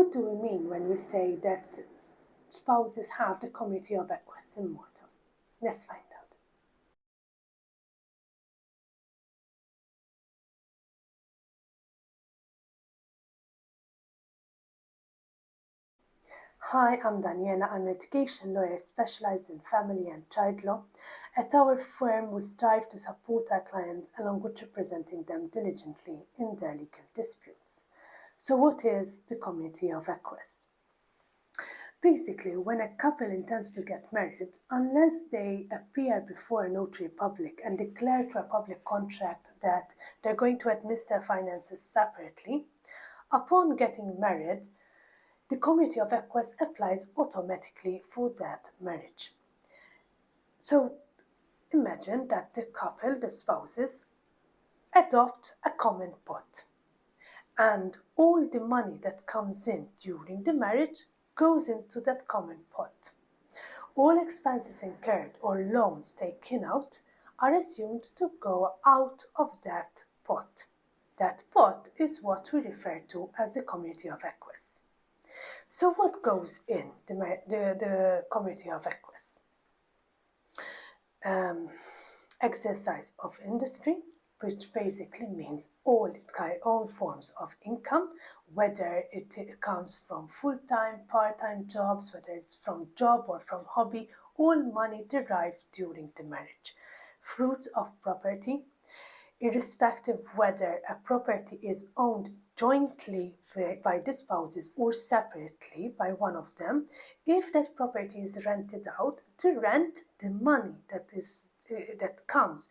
what do we mean when we say that spouses have the Committee of Acquests in Malta? Let's find out. Hi, I'm Daniela. I'm a litigation lawyer specialized in family and child law. At our firm, we strive to support our clients along with representing them diligently in their legal disputes. So what is the Committee of Acquests? Basically, when a couple intends to get married, unless they appear before a notary public and declare to a public contract that they're going to administer finances separately, upon getting married, the Committee of Acquests applies automatically for that marriage. So imagine that the couple, the spouses, adopt a common pot, and all the money that comes in during the marriage goes into that common pot. All expenses incurred or loans taken out are assumed to go out of that pot. That pot is what we refer to as the Committee of Acquests. So what goes in the Committee of Acquests? Exercise of industry, which basically means all forms of income, whether it comes from full-time, part-time jobs, whether it's from job or from hobby, all money derived during the marriage. Fruits of property, irrespective whether a property is owned jointly by the spouses or separately by one of them. If that property is rented out, the rent, the money that comes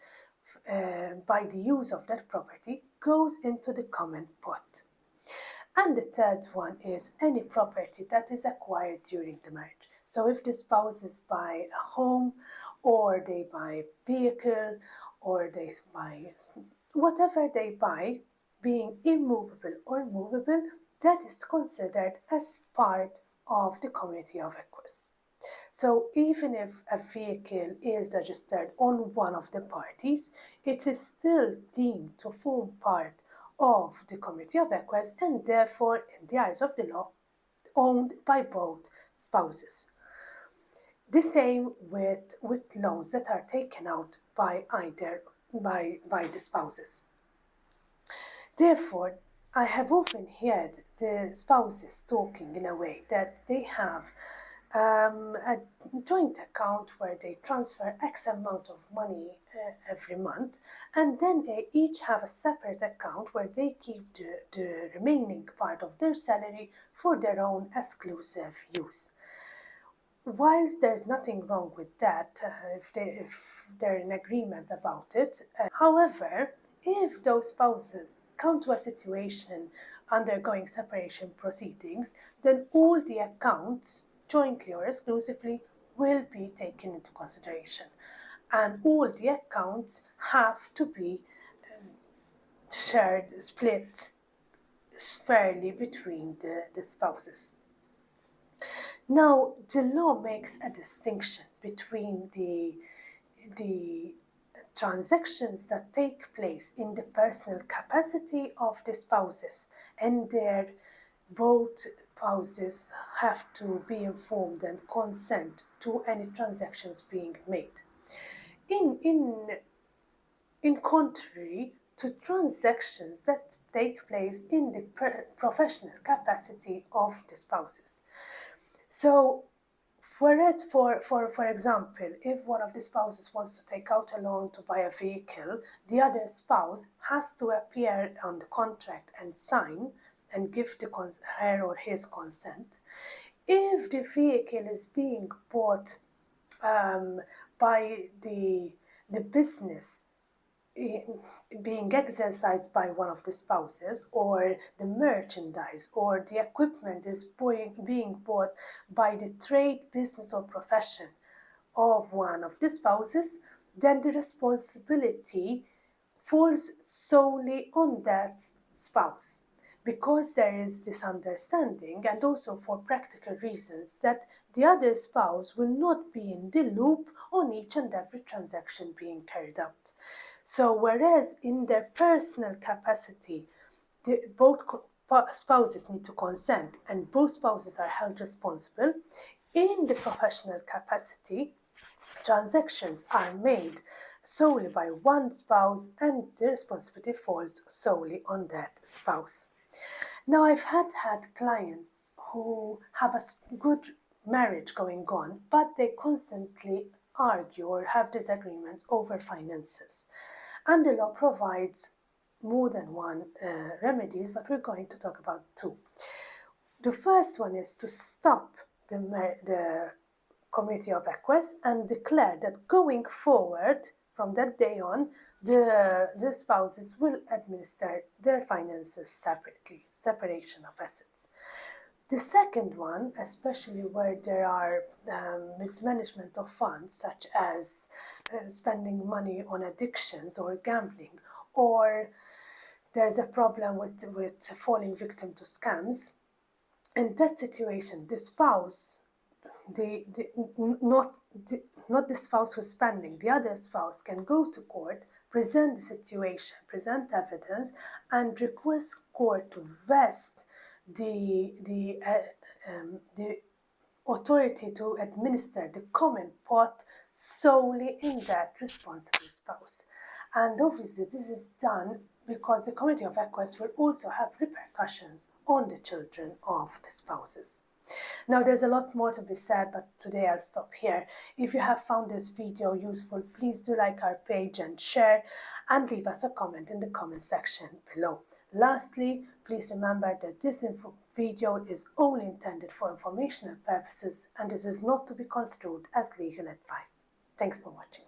by the use of that property goes into the common pot. And the third one is any property that is acquired during the marriage. So if the spouses buy a home, or they buy a vehicle, or they buy whatever they buy, being immovable or movable, that is considered as part of the Committee of Acquests. So even if a vehicle is registered on one of the parties, it is still deemed to form part of the Committee of Acquests and therefore, in the eyes of the law, owned by both spouses. The same with loans that are taken out by the spouses. Therefore, I have often heard the spouses talking in a way that they have a joint account where they transfer X amount of money every month, and then they each have a separate account where they keep the remaining part of their salary for their own exclusive use. Whilst there's nothing wrong with that, if they're in agreement about it, however, if those spouses come to a situation undergoing separation proceedings, then all the accounts, jointly or exclusively, will be taken into consideration. And all the accounts have to be shared, split fairly between the spouses. Now, the law makes a distinction between the transactions that take place in the personal capacity of the spouses, and there both spouses have to be informed and consent to any transactions being made. In contrary to transactions that take place in the professional capacity of the spouses. So, whereas for example, if one of the spouses wants to take out a loan to buy a vehicle, the other spouse has to appear on the contract and sign and give her or his consent. If the vehicle is being bought by the business being exercised by one of the spouses, or the merchandise or the equipment is being bought by the trade, business or profession of one of the spouses, then the responsibility falls solely on that spouse, because there is this understanding, and also for practical reasons, that the other spouse will not be in the loop on each and every transaction being carried out. So whereas in their personal capacity, both spouses need to consent and both spouses are held responsible, in the professional capacity, transactions are made solely by one spouse and the responsibility falls solely on that spouse. Now, I've had clients who have a good marriage going on, but they constantly argue or have disagreements over finances. And the law provides more than one remedies, but we're going to talk about two. The first one is to stop the Committee of Acquests and declare that going forward from that day on, the spouses will administer their finances separately, separation of assets. The second one, especially where there are mismanagement of funds, such as spending money on addictions or gambling, or there's a problem with falling victim to scams. In that situation, the spouse, not the spouse who's spending, the other spouse can go to court, present the situation, present evidence, and request court to vest the authority to administer the common pot solely in that responsible spouse. And obviously this is done because the Committee of Acquests will also have repercussions on the children of the spouses. Now there's a lot more to be said, but today I'll stop here. If you have found this video useful, please do like our page and share, and leave us a comment in the comment section below. Lastly, please remember that this video is only intended for informational purposes and this is not to be construed as legal advice. Thanks for watching.